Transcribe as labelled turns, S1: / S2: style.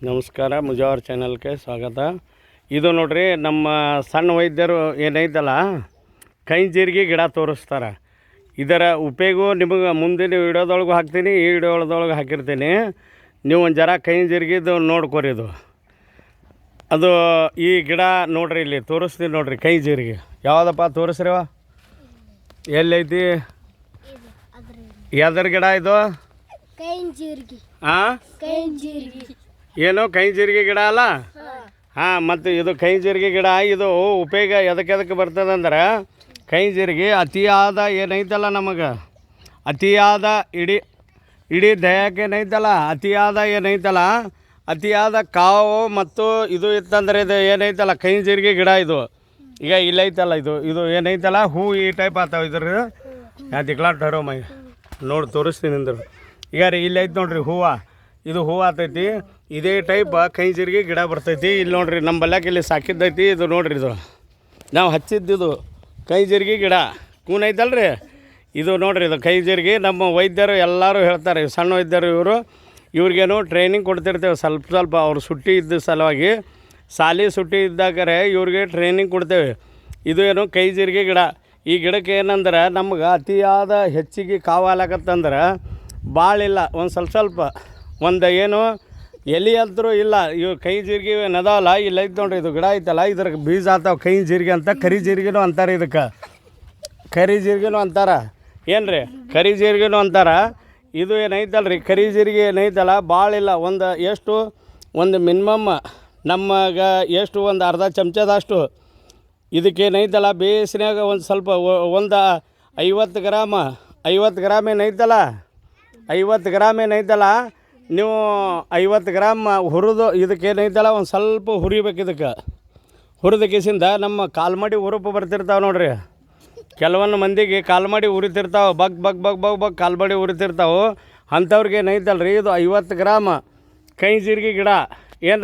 S1: ನಮಸ್ಕಾರ, ಮುಜಾವರ್ ಚಾನಲ್ಗೆ ಸ್ವಾಗತ. ಇದು ನೋಡ್ರಿ, ನಮ್ಮ ಸಣ್ಣ ವೈದ್ಯರು ಏನೈತಲ್ಲ ಕೈ ಜೀರಿಗೆ ಗಿಡ ತೋರಿಸ್ತಾರೆ. ಇದರ ಉಪಯೋಗ ನಿಮಗೆ ಮುಂದಿನ ವಿಡಿಯೋದೊಳಗೆ ಹಾಕ್ತೀನಿ, ಈ ವಿಡಿಯೋದೊಳಗೆ ಹಾಕಿರ್ತೀನಿ. ನೀವು ಒಂದು ಜರ ಕೈ ಜೀರಿಗೆದು ನೋಡ್ಕೊರಿ. ಅದು ಈ ಗಿಡ ನೋಡ್ರಿ, ಇಲ್ಲಿ ತೋರಿಸ್ತೀನಿ ನೋಡ್ರಿ. ಕೈ ಜೀರಿಗೆ ಯಾವುದಪ್ಪ ತೋರಿಸ್ರಿವ, ಎಲ್ಲೈತಿ? ಯಾವ್ದ್ರ ಗಿಡ ಇದು? ಹಾಂ, ಏನು ಕೈ ಜೀರಿಗೆ ಗಿಡ ಅಲ್ಲ? ಹಾಂ, ಮತ್ತು ಇದು ಕೈ ಜೀರಿಗೆ ಗಿಡ. ಇದು ಉಪಯೋಗ ಎದಕ್ಕೆ ಬರ್ತದಂದ್ರೆ, ಕೈ ಜೀರಿಗೆ ಅತಿಯಾದ ಏನೈತಲ್ಲ ನಮಗೆ, ಅತಿಯಾದ ಇಡೀ ದೇಹಕ್ಕೆ ಏನೈತಲ್ಲ, ಅತಿಯಾದ ಏನೈತಲ್ಲ, ಅತಿಯಾದ ಕಾವು ಮತ್ತು ಇದು ಇತ್ತಂದ್ರೆ ಇದು ಏನೈತಲ್ಲ ಕೈ ಜೀರಿಗೆ ಗಿಡ. ಇದು ಈಗ ಇಲ್ಲೈತಲ್ಲ, ಇದು ಏನೈತಲ್ಲ ಹೂ ಈ ಟೈಪ್ ಆಗ್ತಾವೆ. ಇದ್ರ ತಿಕ್ಲಾಟ್ ಹರೋ ಮೈ ನೋಡಿ ತೋರಿಸ್ತೀನಿ ಅಂದರು. ಈಗ ರೀ ಇಲ್ಲೈತೆ ನೋಡ್ರಿ ಹೂವು, ಇದು ಹೂವು ಆಗ್ತೈತಿ. ಇದೇ ಟೈಪ್ ಕೈ ಜೀರಿಗೆ ಗಿಡ ಬರ್ತೈತಿ. ಇಲ್ಲಿ ನೋಡ್ರಿ, ನಮ್ಮ ಬಲ್ಯಾಕ ಇಲ್ಲಿ ಸಾಕಿದ್ದೈತಿ. ಇದು ನೋಡ್ರಿ, ಇದು ನಾವು ಹಚ್ಚಿದ್ದು ಕೈ ಜೀರಿಗೆ ಗಿಡ ಕೂನ್ ಐತಲ್ರಿ. ಇದು ನೋಡ್ರಿ, ಇದು ಕೈ ಜೀರಿಗೆ. ನಮ್ಮ ವೈದ್ಯರು ಎಲ್ಲರೂ ಹೇಳ್ತಾರೆ, ಸಣ್ಣ ವೈದ್ಯರು ಇವ್ರಿಗೇನು ಟ್ರೈನಿಂಗ್ ಕೊಡ್ತಿರ್ತೇವೆ ಸ್ವಲ್ಪ. ಅವ್ರು ಸುಟ್ಟಿ ಇದ್ದ ಸಲುವಾಗಿ, ಸಾಲಿ ಸುಟ್ಟಿ ಇದ್ದಾಗರೆ ಇವ್ರಿಗೆ ಟ್ರೈನಿಂಗ್ ಕೊಡ್ತೇವೆ. ಇದು ಏನು ಕೈ ಜೀರಿಗೆ ಗಿಡ. ಈ ಗಿಡಕ್ಕೆ ಏನಂದ್ರೆ ನಮ್ಗೆ ಅತಿಯಾದ ಹೆಚ್ಚಿಗೆ ಕಾವಾಲಕತ್ತಂದ್ರೆ ಭಾಳಿಲ್ಲ, ಒಂದು ಸ್ವಲ್ಪ ಒಂದು ಏನು ಎಲೆ ಅಂತರೂ ಇಲ್ಲ. ಇವು ಕೈ ಜೀರಿಗೆ ನದಾವಲ್ಲ, ಇಲ್ಲ ಐತೆ ನೋಡ್ರಿ, ಇದು ಗಿಡ ಐತಲ್ಲ, ಇದ್ರ ಬೀಜ ಆಗ್ತಾವೆ ಕೈ ಜೀರಿಗೆ ಅಂತ. ಕರಿ ಜೀರಿಗೆನೂ ಅಂತಾರೆ ಇದಕ್ಕೆ, ಕರಿ ಜೀರಿಗೆನೂ ಅಂತಾರೆ. ಏನು ರೀ, ಕರಿ ಜೀರಿಗೆನೂ ಅಂತಾರೆ. ಇದು ಏನೈತಲ್ಲ ರೀ, ಕರಿ ಜೀರಿಗೆ ಏನೈತಲ್ಲ ಭಾಳಿಲ್ಲ, ಒಂದು ಮಿನಿಮಮ್ ನಮಗೆ ಎಷ್ಟು ಒಂದು ಅರ್ಧ ಚಮಚದಷ್ಟು ಇದಕ್ಕೇನೈತಲ್ಲ ಬೇಸಿನಾಗ ಒಂದು ಸ್ವಲ್ಪ ಒಂದು 50 ಗ್ರಾಮ್ ಏನೈತಲ್ಲ, 50 ಗ್ರಾಮ್ ಏನೈತಲ್ಲ, ನೀವು 50 ಗ್ರಾಮ್ ಹುರಿದು ಇದಕ್ಕೇನೈತಲ್ಲ ಒಂದು ಸ್ವಲ್ಪ ಹುರಿಬೇಕು. ಇದಕ್ಕೆ ಹುರಿದ ಕೇಸಿಂದ ನಮ್ಮ ಕಾಲ್ಮಡಿ ಉರುಪು ಬರ್ತಿರ್ತಾವೆ ನೋಡ್ರಿ. ಕೆಲವೊಂದು ಮಂದಿಗೆ ಕಾಲ್ಮಡಿ ಉರಿತಿರ್ತಾವೆ, ಬಗ್ ಕಾಲ್ಮಡಿ ಉರಿತಿರ್ತಾವೆ. ಅಂಥವ್ರಿಗೆ ಏನೈತಲ್ಲ ರೀ, ಇದು 50 ಗ್ರಾಮ್ ಕೈ ಜೀರಿಗೆ ಗಿಡ. ಏನು ರೀ